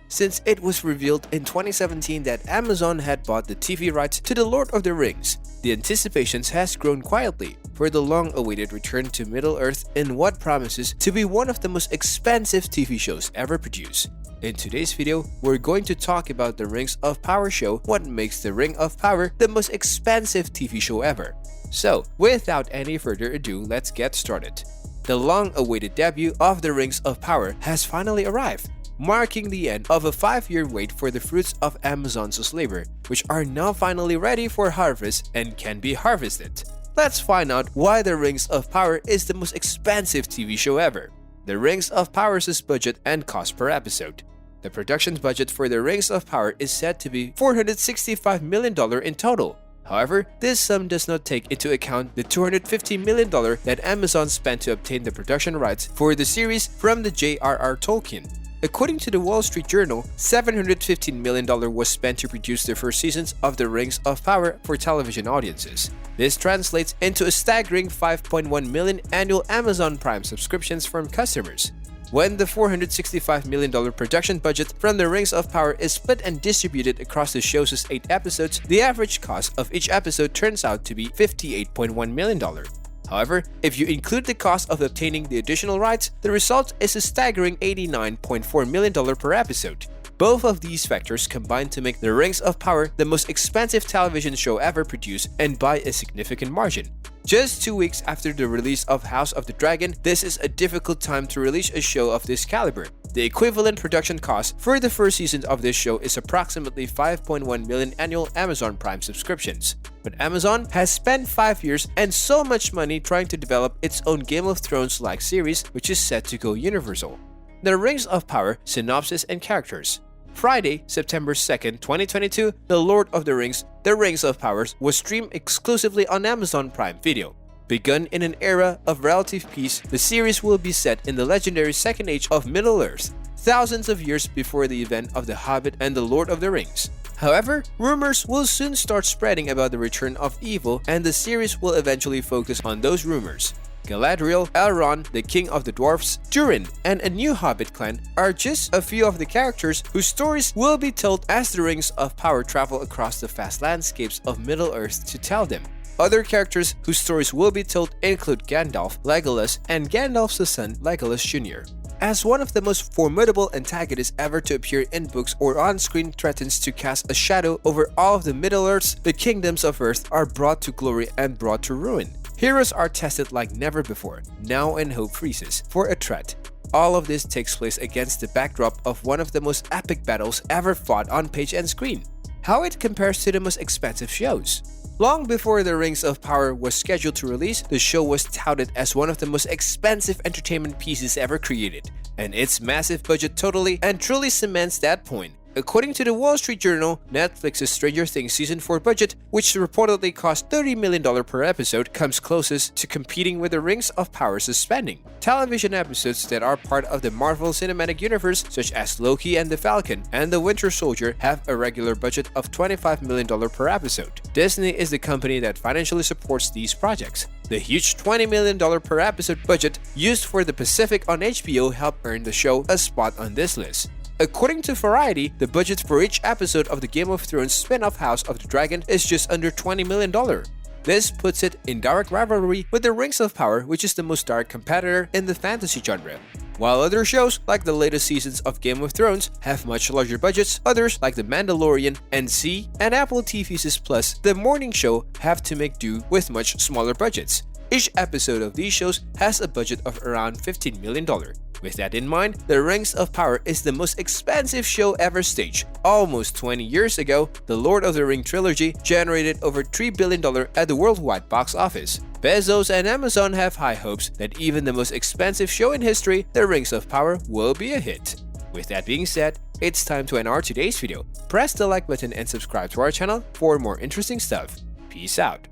since it was revealed in 2017 that Amazon had bought the TV rights to The Lord of the Rings. The anticipations has grown quietly for the long-awaited return to Middle-earth in what promises to be one of the most expensive TV shows ever produced. In today's video, we're going to talk about the Rings of Power show, what makes the Ring of Power the most expensive TV show ever. So, without any further ado, let's get started. The long-awaited debut of the Rings of Power has finally arrived, marking the end of a 5-year wait for the fruits of Amazon's labor, which are now finally ready for harvest and can be harvested. Let's find out why the Rings of Power is the most expensive TV show ever. The Rings of Power's budget and cost per episode. The production budget for the Rings of Power is said to be $465 million in total. However, this sum does not take into account the $250 million that Amazon spent to obtain the production rights for the series from the J.R.R. Tolkien. According to the Wall Street Journal, $715 million was spent to produce the first seasons of The Rings of Power for television audiences. This translates into a staggering 5.1 million annual Amazon Prime subscriptions from customers. When the $465 million production budget from The Rings of Power is split and distributed across the show's 8 episodes, the average cost of each episode turns out to be $58.1 million. However, if you include the cost of obtaining the additional rights, the result is a staggering $89.4 million per episode. Both of these factors combine to make The Rings of Power the most expensive television show ever produced, and by a significant margin. Just 2 weeks after the release of House of the Dragon, this is a difficult time to release a show of this caliber. The equivalent production cost for the first season of this show is approximately 5.1 million annual Amazon Prime subscriptions. But Amazon has spent 5 years and so much money trying to develop its own Game of Thrones-like series, which is set to go universal. The Rings of Power synopsis and characters. Friday, September 2nd, 2022, The Lord of the Rings, The Rings of Power was streamed exclusively on Amazon Prime Video. Begun in an era of relative peace, the series will be set in the legendary Second Age of Middle-earth, thousands of years before the event of The Hobbit and The Lord of the Rings. However, rumors will soon start spreading about the return of evil, and the series will eventually focus on those rumors. Galadriel, Elrond, the King of the Dwarfs, Durin, and a new Hobbit clan are just a few of the characters whose stories will be told as the Rings of Power travel across the vast landscapes of Middle-earth to tell them. Other characters whose stories will be told include Gandalf, Legolas, and Gandalf's son Legolas Jr. As one of the most formidable antagonists ever to appear in books or on-screen threatens to cast a shadow over all of the Middle-earths, the kingdoms of Earth are brought to glory and brought to ruin. Heroes are tested like never before, now and hope freezes for a threat. All of this takes place against the backdrop of one of the most epic battles ever fought on page and screen. How it compares to the most expensive shows. Long before The Rings of Power was scheduled to release, the show was touted as one of the most expensive entertainment pieces ever created, and its massive budget totally and truly cements that point. According to the Wall Street Journal, Netflix's Stranger Things Season 4 budget, which reportedly cost $30 million per episode, comes closest to competing with The Rings of Power's spending. Television episodes that are part of the Marvel Cinematic Universe, such as Loki and the Falcon and the Winter Soldier, have a regular budget of $25 million per episode. Disney is the company that financially supports these projects. The huge $20 million per episode budget used for The Pacific on HBO helped earn the show a spot on this list. According to Variety, the budget for each episode of the Game of Thrones spin-off House of the Dragon is just under $20 million. This puts it in direct rivalry with The Rings of Power, which is the most direct competitor in the fantasy genre. While other shows, like the latest seasons of Game of Thrones, have much larger budgets, others, like The Mandalorian, NC, and Apple TV's Plus, The Morning Show, have to make do with much smaller budgets. Each episode of these shows has a budget of around $15 million. With that in mind, The Rings of Power is the most expensive show ever staged. Almost 20 years ago, the Lord of the Ring trilogy generated over $3 billion at the worldwide box office. Bezos and Amazon have high hopes that even the most expensive show in history, The Rings of Power, will be a hit. With that being said, it's time to end our today's video. Press the like button and subscribe to our channel for more interesting stuff. Peace out.